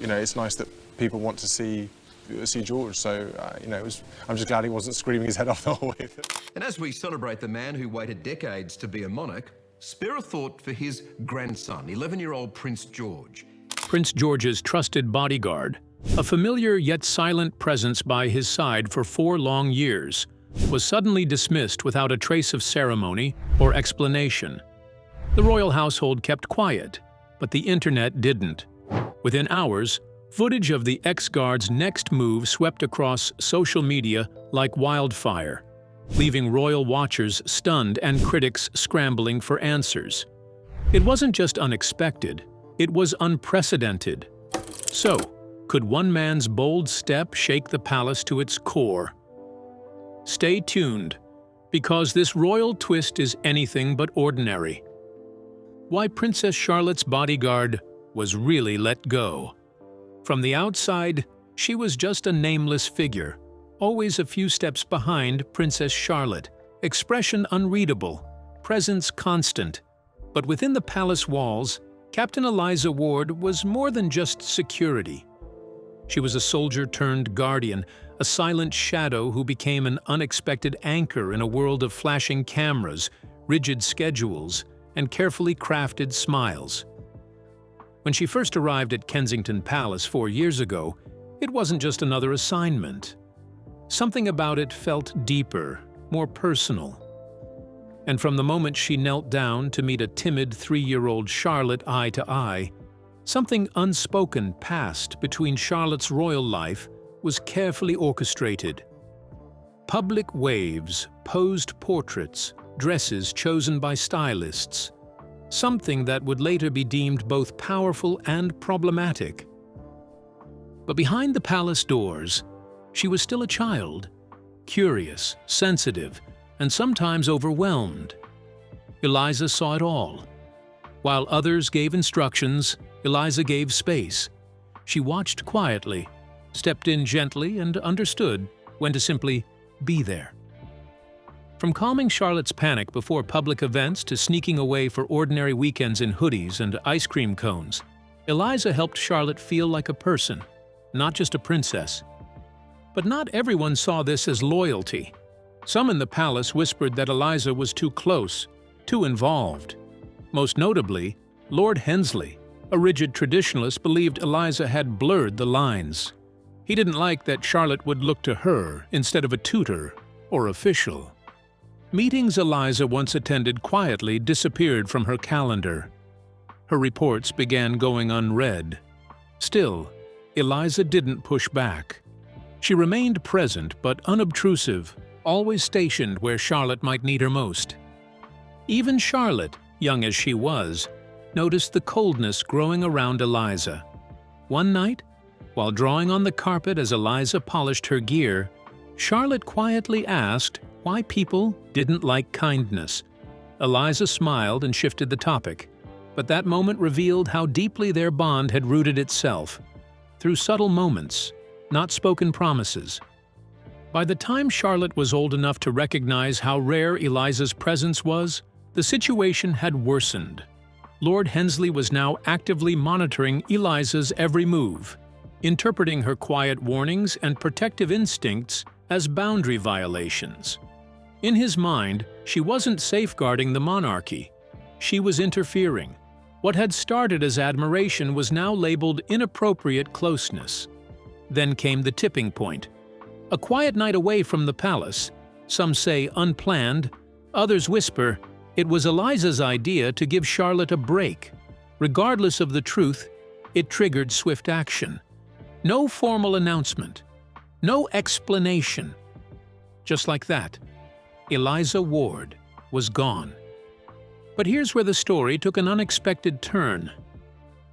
you know, it's nice that people want to see George. So, you know, I'm just glad he wasn't screaming his head off the whole way. And as we celebrate the man who waited decades to be a monarch, spare a thought for his grandson, 11-year-old Prince George. Prince George's trusted bodyguard, a familiar yet silent presence by his side for 4 long years, was suddenly dismissed without a trace of ceremony or explanation. The royal household kept quiet, but the internet didn't. Within hours, footage of the ex-guard's next move swept across social media like wildfire, leaving royal watchers stunned and critics scrambling for answers. It wasn't just unexpected, it was unprecedented. So, could one man's bold step shake the palace to its core? Stay tuned, because this royal twist is anything but ordinary. Why Princess Charlotte's bodyguard was really let go. From the outside, she was just a nameless figure, always a few steps behind Princess Charlotte, expression unreadable, presence constant. But within the palace walls, Captain Eliza Ward was more than just security. She was a soldier-turned-guardian, a silent shadow who became an unexpected anchor in a world of flashing cameras, rigid schedules, and carefully crafted smiles. When she first arrived at Kensington Palace 4 years ago, it wasn't just another assignment. Something about it felt deeper, more personal. And from the moment she knelt down to meet a timid 3-year-old Charlotte eye to eye, something unspoken passed between Charlotte's royal life was carefully orchestrated. Public waves, posed portraits, dresses chosen by stylists. Something that would later be deemed both powerful and problematic. But behind the palace doors, she was still a child, curious, sensitive, and sometimes overwhelmed. Eliza saw it all. While others gave instructions, Eliza gave space. She watched quietly, stepped in gently, and understood when to simply be there. From calming Charlotte's panic before public events to sneaking away for ordinary weekends in hoodies and ice cream cones, Eliza helped Charlotte feel like a person, not just a princess. But not everyone saw this as loyalty. Some in the palace whispered that Eliza was too close, too involved. Most notably, Lord Hensley, a rigid traditionalist, believed Eliza had blurred the lines. He didn't like that Charlotte would look to her instead of a tutor or official. Meetings Eliza once attended quietly disappeared from her calendar. Her reports began going unread. Still, Eliza didn't push back. She remained present but unobtrusive, always stationed where Charlotte might need her most. Even Charlotte, young as she was, noticed the coldness growing around Eliza. One night, while drawing on the carpet as Eliza polished her gear, Charlotte quietly asked why people didn't like kindness. Eliza smiled and shifted the topic, but that moment revealed how deeply their bond had rooted itself, through subtle moments, not spoken promises. By the time Charlotte was old enough to recognize how rare Eliza's presence was, the situation had worsened. Lord Hensley was now actively monitoring Eliza's every move, interpreting her quiet warnings and protective instincts as boundary violations. In his mind, she wasn't safeguarding the monarchy. She was interfering. What had started as admiration was now labeled inappropriate closeness. Then came the tipping point. A quiet night away from the palace, some say unplanned, others whisper, it was Eliza's idea to give Charlotte a break. Regardless of the truth, it triggered swift action. No formal announcement. No explanation. Just like that, Eliza Ward was gone. But here's where the story took an unexpected turn.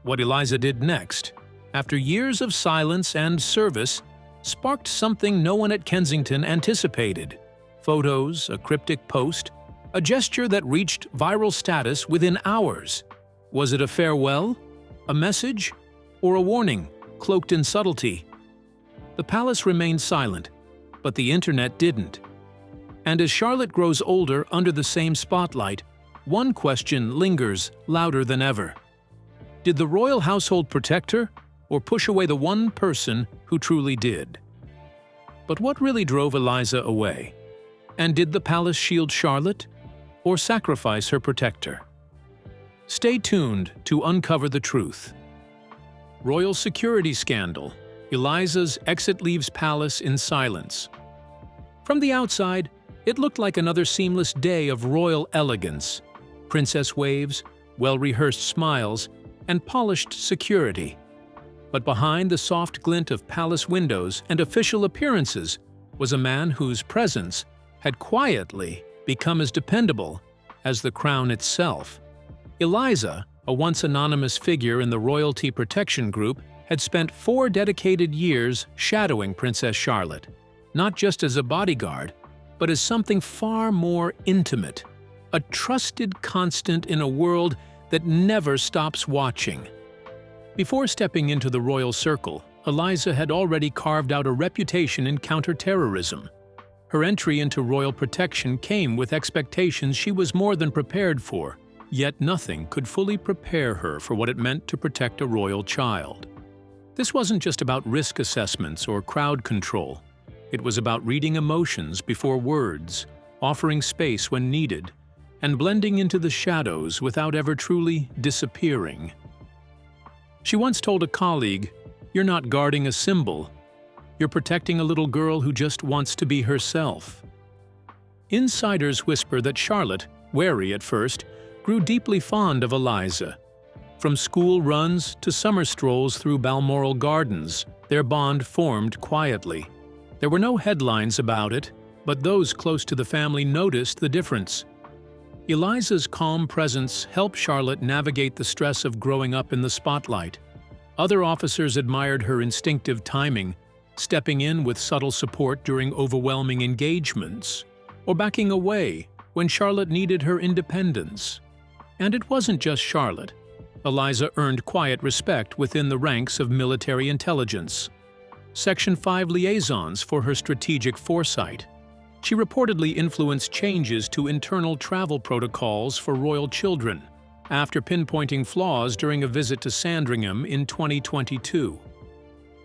What Eliza did next, after years of silence and service, sparked something no one at Kensington anticipated. Photos, a cryptic post, a gesture that reached viral status within hours. Was it a farewell, a message, or a warning cloaked in subtlety? The palace remained silent, but the internet didn't. And as Charlotte grows older under the same spotlight, one question lingers louder than ever. Did the royal household protect her, or push away the one person who truly did. But what really drove Eliza away? And did the palace shield Charlotte, or sacrifice her protector? Stay tuned to uncover the truth. Royal security scandal. Eliza's exit leaves palace in silence. From the outside, it looked like another seamless day of royal elegance. Princess waves, well-rehearsed smiles, and polished security. But behind the soft glint of palace windows and official appearances was a man whose presence had quietly become as dependable as the crown itself. Eliza, a once anonymous figure in the royalty protection group, had spent 4 dedicated years shadowing Princess Charlotte, not just as a bodyguard, but as something far more intimate, a trusted constant in a world that never stops watching. Before stepping into the royal circle, Eliza had already carved out a reputation in counterterrorism. Her entry into royal protection came with expectations she was more than prepared for, yet nothing could fully prepare her for what it meant to protect a royal child. This wasn't just about risk assessments or crowd control. It was about reading emotions before words, offering space when needed, and blending into the shadows without ever truly disappearing. She once told a colleague, "You're not guarding a symbol. You're protecting a little girl who just wants to be herself." Insiders whisper that Charlotte, wary at first, grew deeply fond of Eliza. From school runs to summer strolls through Balmoral Gardens, their bond formed quietly. There were no headlines about it, but those close to the family noticed the difference. Eliza's calm presence helped Charlotte navigate the stress of growing up in the spotlight. Other officers admired her instinctive timing, stepping in with subtle support during overwhelming engagements, or backing away when Charlotte needed her independence. And it wasn't just Charlotte. Eliza earned quiet respect within the ranks of military intelligence. Section 5 liaisons for her strategic foresight. She reportedly influenced changes to internal travel protocols for royal children, after pinpointing flaws during a visit to Sandringham in 2022.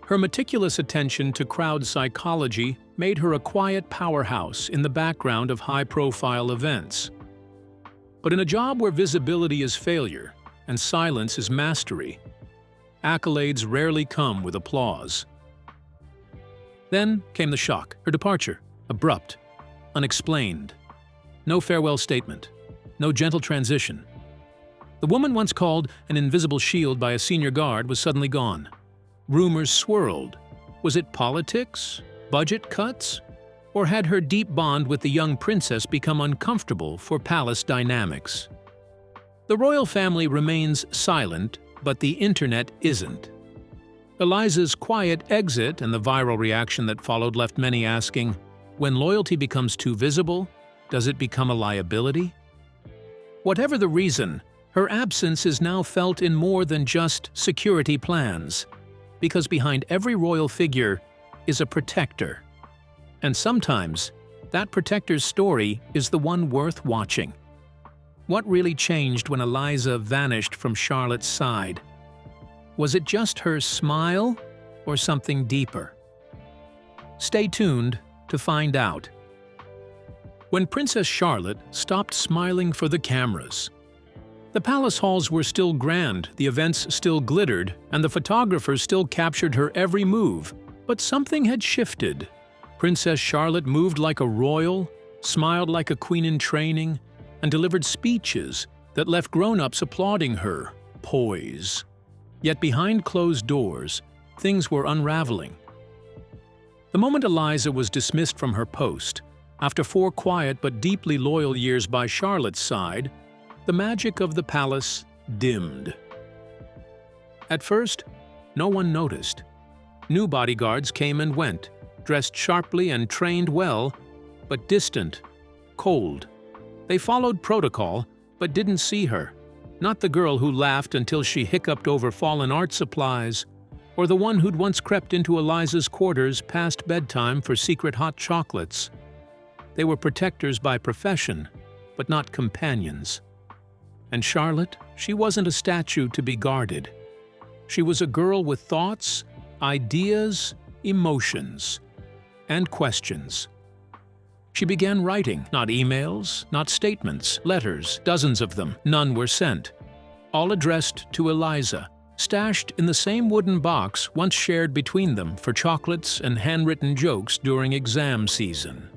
Her meticulous attention to crowd psychology made her a quiet powerhouse in the background of high-profile events. But in a job where visibility is failure and silence is mastery, accolades rarely come with applause. Then came the shock, her departure, abrupt, unexplained. No farewell statement, no gentle transition. The woman once called an invisible shield by a senior guard was suddenly gone. Rumors swirled. Was it politics, budget cuts, or had her deep bond with the young princess become uncomfortable for palace dynamics? The royal family remains silent, but the internet isn't. Eliza's quiet exit and the viral reaction that followed left many asking, when loyalty becomes too visible, does it become a liability? Whatever the reason, her absence is now felt in more than just security plans, because behind every royal figure is a protector. And sometimes, that protector's story is the one worth watching. What really changed when Eliza vanished from Charlotte's side? Was it just her smile, or something deeper? Stay tuned to find out. When Princess Charlotte stopped smiling for the cameras, the palace halls were still grand, the events still glittered, and the photographers still captured her every move. But something had shifted. Princess Charlotte moved like a royal, smiled like a queen in training, and delivered speeches that left grown-ups applauding her poise. Yet behind closed doors, things were unraveling. The moment Eliza was dismissed from her post, after 4 quiet but deeply loyal years by Charlotte's side, the magic of the palace dimmed. At first, no one noticed. New bodyguards came and went, dressed sharply and trained well, but distant, cold. They followed protocol, but didn't see her. Not the girl who laughed until she hiccuped over fallen art supplies, or the one who'd once crept into Eliza's quarters past bedtime for secret hot chocolates. They were protectors by profession, but not companions. And Charlotte, she wasn't a statue to be guarded. She was a girl with thoughts, ideas, emotions, and questions. She began writing, not emails, not statements, letters, dozens of them. None were sent. All addressed to Eliza, stashed in the same wooden box once shared between them for chocolates and handwritten jokes during exam season.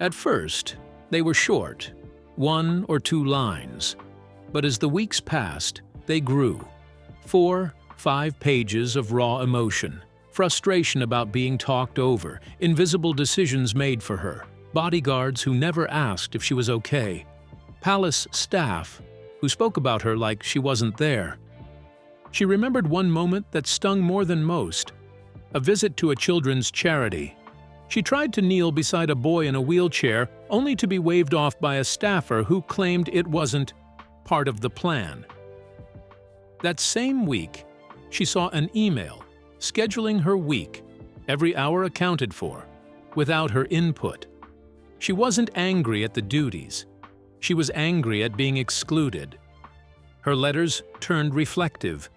At first, they were short, 1 or 2 lines. But as the weeks passed, they grew. 4, 5 pages of raw emotion, frustration about being talked over, invisible decisions made for her, bodyguards who never asked if she was okay, palace staff who spoke about her like she wasn't there. She remembered one moment that stung more than most, a visit to a children's charity. She tried to kneel beside a boy in a wheelchair, only to be waved off by a staffer who claimed it wasn't part of the plan. That same week, she saw an email scheduling her week, every hour accounted for, without her input. She wasn't angry at the duties. She was angry at being excluded. Her letters turned reflective.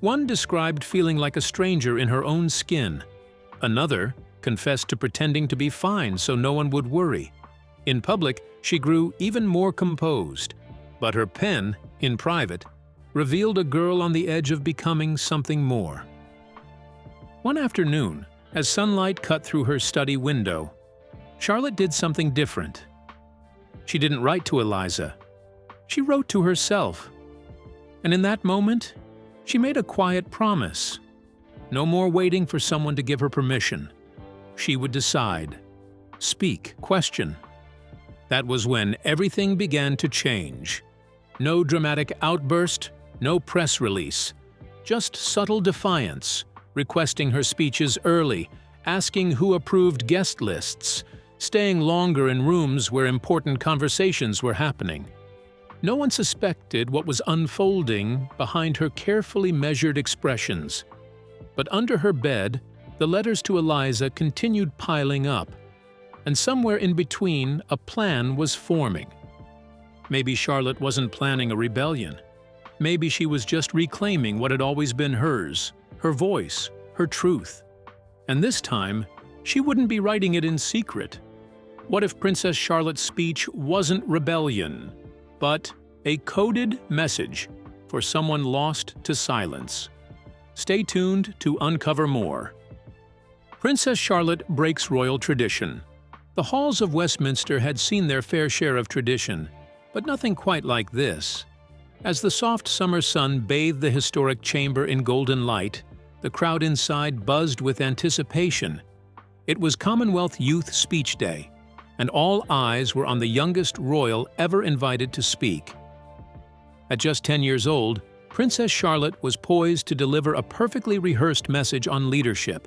One described feeling like a stranger in her own skin. Another confessed to pretending to be fine so no one would worry. In public, she grew even more composed, but her pen, in private, revealed a girl on the edge of becoming something more. One afternoon, as sunlight cut through her study window, Charlotte did something different. She didn't write to Eliza. She wrote to herself. And in that moment, she made a quiet promise. No more waiting for someone to give her permission. She would decide. Speak, question. That was when everything began to change. No dramatic outburst, no press release. Just subtle defiance, requesting her speeches early, asking who approved guest lists, staying longer in rooms where important conversations were happening. No one suspected what was unfolding behind her carefully measured expressions. But under her bed, the letters to Eliza continued piling up, and somewhere in between, a plan was forming. Maybe Charlotte wasn't planning a rebellion. Maybe she was just reclaiming what had always been hers, her voice, her truth. And this time, she wouldn't be writing it in secret. What if Princess Charlotte's speech wasn't rebellion, but a coded message for someone lost to silence? Stay tuned to uncover more. Princess Charlotte breaks royal tradition. The halls of Westminster had seen their fair share of tradition, but nothing quite like this. As the soft summer sun bathed the historic chamber in golden light, the crowd inside buzzed with anticipation. It was Commonwealth Youth Speech Day, and all eyes were on the youngest royal ever invited to speak. At just 10 years old, Princess Charlotte was poised to deliver a perfectly rehearsed message on leadership.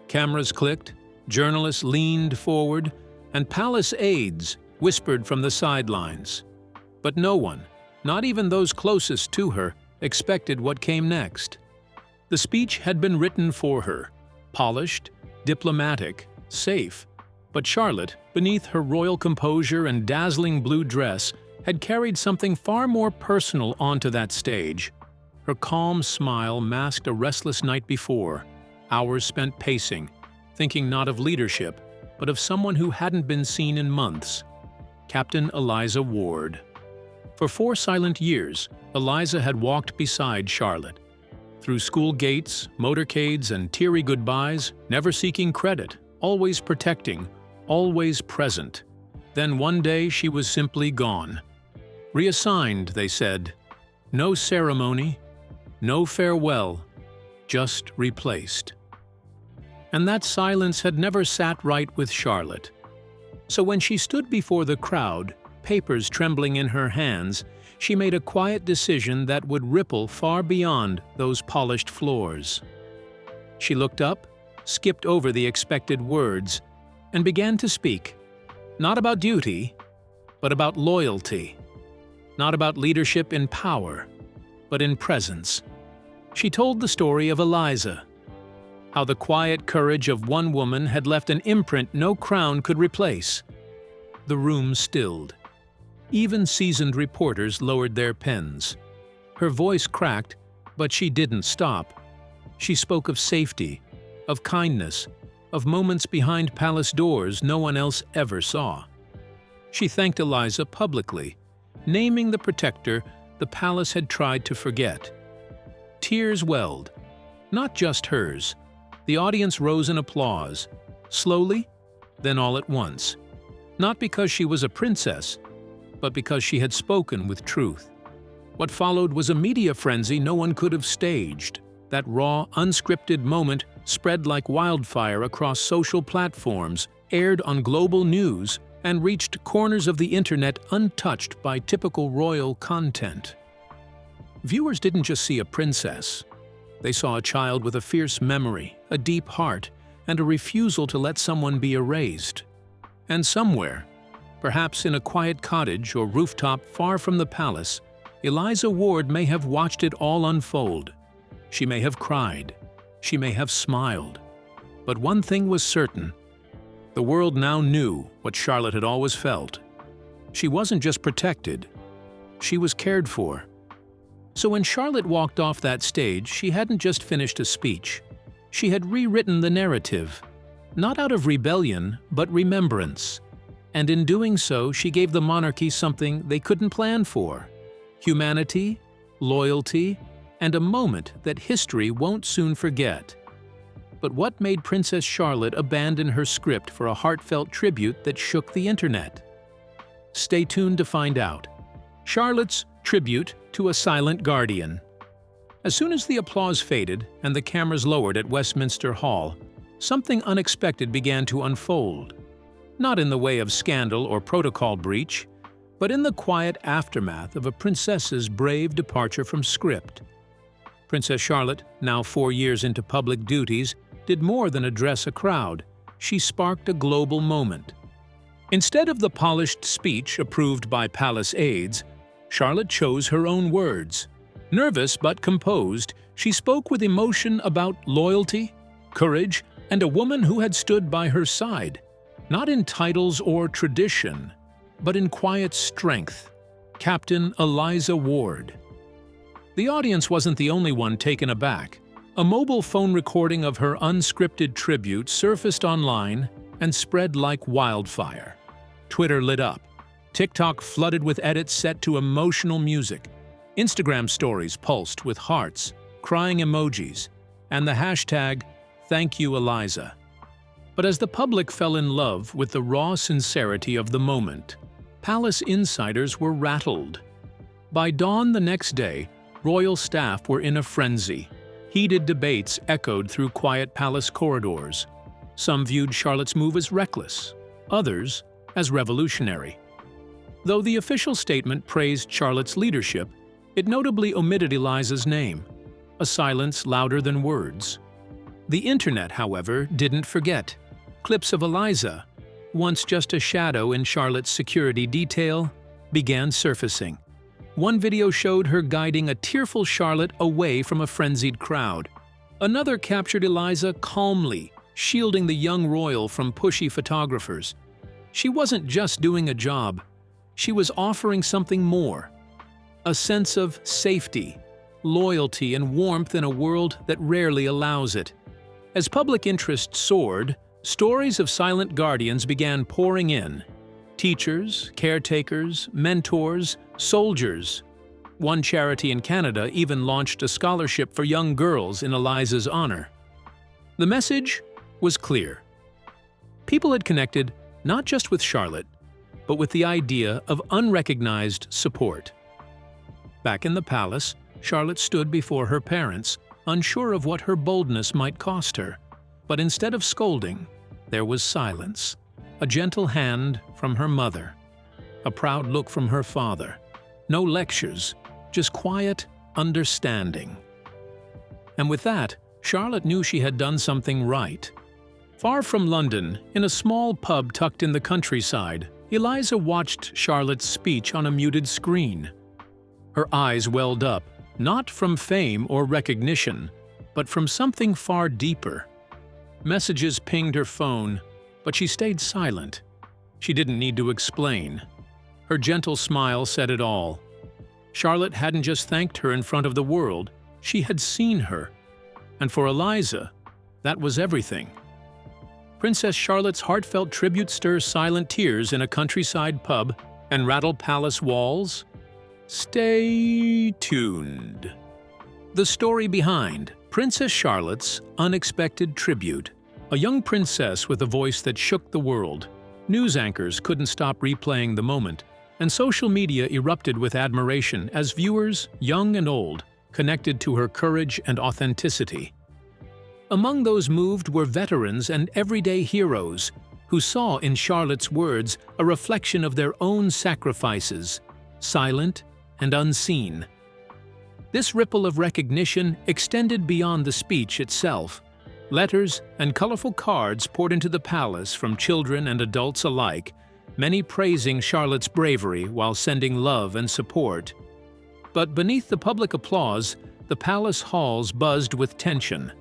Cameras clicked, journalists leaned forward, and palace aides whispered from the sidelines. But no one, not even those closest to her, expected what came next. The speech had been written for her, polished, diplomatic, safe. But Charlotte, beneath her royal composure and dazzling blue dress, had carried something far more personal onto that stage. Her calm smile masked a restless night before, hours spent pacing, thinking not of leadership, but of someone who hadn't been seen in months, Captain Eliza Ward. For 4 silent years, Eliza had walked beside Charlotte. Through school gates, motorcades, and teary goodbyes, never seeking credit, always protecting, always present. Then one day she was simply gone. Reassigned, they said. No ceremony, no farewell, just replaced. And that silence had never sat right with Charlotte. So when she stood before the crowd, papers trembling in her hands, she made a quiet decision that would ripple far beyond those polished floors. She looked up, skipped over the expected words, and began to speak, not about duty, but about loyalty, not about leadership in power, but in presence. She told the story of Eliza, how the quiet courage of one woman had left an imprint no crown could replace. The room stilled. Even seasoned reporters lowered their pens. Her voice cracked, but she didn't stop. She spoke of safety, of kindness, of moments behind palace doors no one else ever saw. She thanked Eliza publicly, naming the protector the palace had tried to forget. Tears welled, not just hers. The audience rose in applause, slowly, then all at once. Not because she was a princess, but because she had spoken with truth. What followed was a media frenzy no one could have staged. That raw, unscripted moment spread like wildfire across social platforms, aired on global news, and reached corners of the internet untouched by typical royal content. Viewers didn't just see a princess. They saw a child with a fierce memory, a deep heart, and a refusal to let someone be erased. And somewhere, perhaps in a quiet cottage or rooftop far from the palace, Eliza Ward may have watched it all unfold. She may have cried. She may have smiled. But one thing was certain. The world now knew what Charlotte had always felt. She wasn't just protected. She was cared for. So when Charlotte walked off that stage, she hadn't just finished a speech. She had rewritten the narrative, not out of rebellion, but remembrance. And in doing so, she gave the monarchy something they couldn't plan for: humanity, loyalty, and a moment that history won't soon forget. But what made Princess Charlotte abandon her script for a heartfelt tribute that shook the internet? Stay tuned to find out. Charlotte's tribute to a silent guardian. As soon as the applause faded and the cameras lowered at Westminster Hall, something unexpected began to unfold. Not in the way of scandal or protocol breach, but in the quiet aftermath of a princess's brave departure from script. Princess Charlotte, now 4 years into public duties, did more than address a crowd. She sparked a global moment. Instead of the polished speech approved by palace aides, Charlotte chose her own words. Nervous but composed, she spoke with emotion about loyalty, courage, and a woman who had stood by her side, not in titles or tradition, but in quiet strength: Captain Eliza Ward. The audience wasn't the only one taken aback. A mobile phone recording of her unscripted tribute surfaced online and spread like wildfire. Twitter lit up. TikTok flooded with edits set to emotional music. Instagram stories pulsed with hearts, crying emojis, and the hashtag #ThankYouEliza. But as the public fell in love with the raw sincerity of the moment, palace insiders were rattled. By dawn the next day, royal staff were in a frenzy. Heated debates echoed through quiet palace corridors. Some viewed Charlotte's move as reckless, others as revolutionary. Though the official statement praised Charlotte's leadership, it notably omitted Eliza's name, a silence louder than words. The internet, however, didn't forget. Clips of Eliza, once just a shadow in Charlotte's security detail, began surfacing. One video showed her guiding a tearful Charlotte away from a frenzied crowd. Another captured Eliza calmly, shielding the young royal from pushy photographers. She wasn't just doing a job. She was offering something more: a sense of safety, loyalty, and warmth in a world that rarely allows it. As public interest soared, stories of silent guardians began pouring in. Teachers, caretakers, mentors, soldiers. One charity in Canada even launched a scholarship for young girls in Eliza's honor. The message was clear. People had connected not just with Charlotte, but with the idea of unrecognized support. Back in the palace, Charlotte stood before her parents, unsure of what her boldness might cost her. But instead of scolding, there was silence. A gentle hand from her mother. A proud look from her father. No lectures, just quiet understanding. And with that, Charlotte knew she had done something right. Far from London, in a small pub tucked in the countryside, Eliza watched Charlotte's speech on a muted screen. Her eyes welled up, not from fame or recognition, but from something far deeper. Messages pinged her phone, but she stayed silent. She didn't need to explain. Her gentle smile said it all. Charlotte hadn't just thanked her in front of the world, she had seen her. And for Eliza, that was everything. Princess Charlotte's heartfelt tribute stirs silent tears in a countryside pub and rattle palace walls? Stay tuned. The story behind Princess Charlotte's unexpected tribute. A young princess with a voice that shook the world. News anchors couldn't stop replaying the moment, and social media erupted with admiration as viewers, young and old, connected to her courage and authenticity. Among those moved were veterans and everyday heroes who saw in Charlotte's words a reflection of their own sacrifices, silent and unseen. This ripple of recognition extended beyond the speech itself. Letters and colorful cards poured into the palace from children and adults alike, many praising Charlotte's bravery while sending love and support. But beneath the public applause, the palace halls buzzed with tension.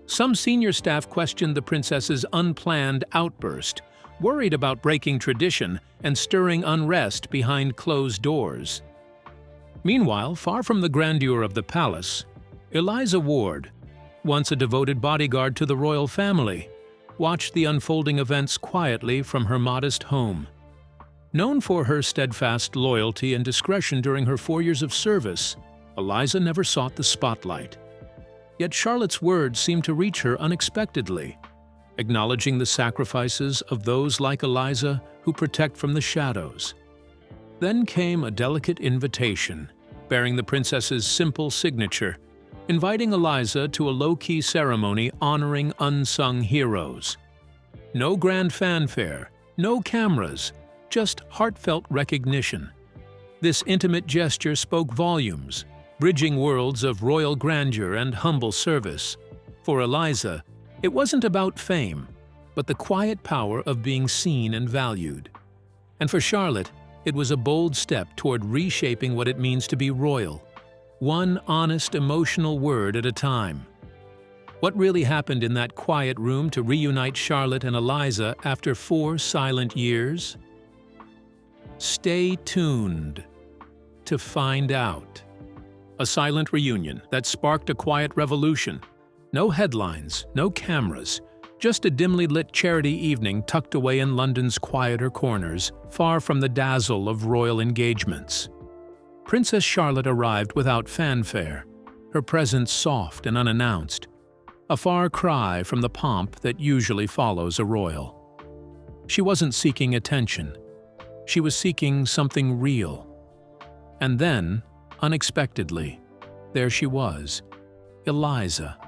Some senior staff questioned the princess's unplanned outburst, worried about breaking tradition and stirring unrest behind closed doors. Meanwhile, far from the grandeur of the palace, Eliza Ward, once a devoted bodyguard to the royal family, watched the unfolding events quietly from her modest home. Known for her steadfast loyalty and discretion during her 4 years of service, Eliza never sought the spotlight. Yet Charlotte's words seemed to reach her unexpectedly, acknowledging the sacrifices of those like Eliza who protect from the shadows. Then came a delicate invitation, bearing the princess's simple signature, inviting Eliza to a low-key ceremony honoring unsung heroes. No grand fanfare, no cameras, just heartfelt recognition. This intimate gesture spoke volumes, bridging worlds of royal grandeur and humble service. For Eliza, it wasn't about fame, but the quiet power of being seen and valued. And for Charlotte, it was a bold step toward reshaping what it means to be royal, one honest, emotional word at a time. What really happened in that quiet room to reunite Charlotte and Eliza after 4 silent years? Stay tuned to find out. A silent reunion that sparked a quiet revolution. No headlines, no cameras, just a dimly lit charity evening tucked away in London's quieter corners, far from the dazzle of royal engagements. Princess Charlotte arrived without fanfare, her presence soft and unannounced, a far cry from the pomp that usually follows a royal. She wasn't seeking attention. She was seeking something real. And then, unexpectedly, there she was, Eliza.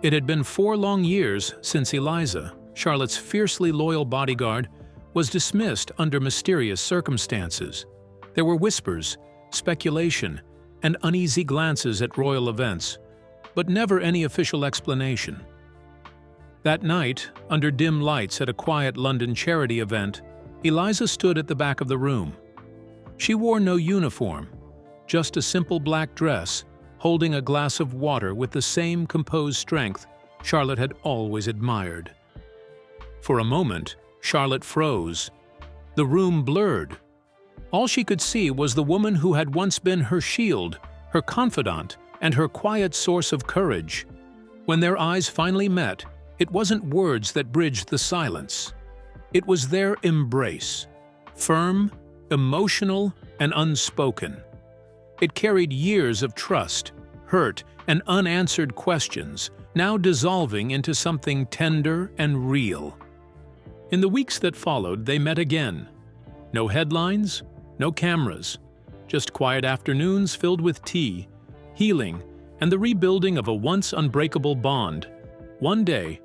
It had been 4 long years since Eliza, Charlotte's fiercely loyal bodyguard, was dismissed under mysterious circumstances. There were whispers, speculation, and uneasy glances at royal events, but never any official explanation. That night, under dim lights at a quiet London charity event, Eliza stood at the back of the room. She wore no uniform, just a simple black dress, holding a glass of water with the same composed strength Charlotte had always admired. For a moment, Charlotte froze. The room blurred. All she could see was the woman who had once been her shield, her confidant, and her quiet source of courage. When their eyes finally met, it wasn't words that bridged the silence. It was their embrace, firm, emotional, and unspoken. It carried years of trust, hurt, and unanswered questions, now dissolving into something tender and real. In the weeks that followed, they met again. No headlines, no cameras, just quiet afternoons filled with tea, healing, and the rebuilding of a once unbreakable bond. One day,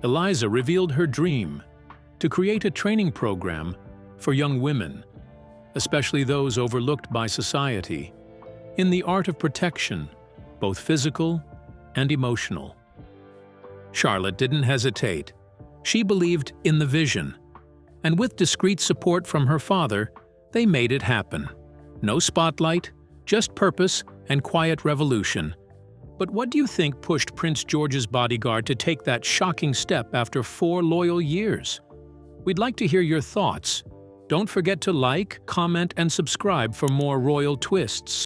Eliza revealed her dream to create a training program for young women, especially those overlooked by society, in the art of protection, both physical and emotional. Charlotte didn't hesitate. She believed in the vision, and with discreet support from her father, they made it happen. No spotlight, just purpose and quiet revolution. But what do you think pushed Prince George's bodyguard to take that shocking step after 4 loyal years? We'd like to hear your thoughts. Don't forget to like, comment, and subscribe for more royal twists.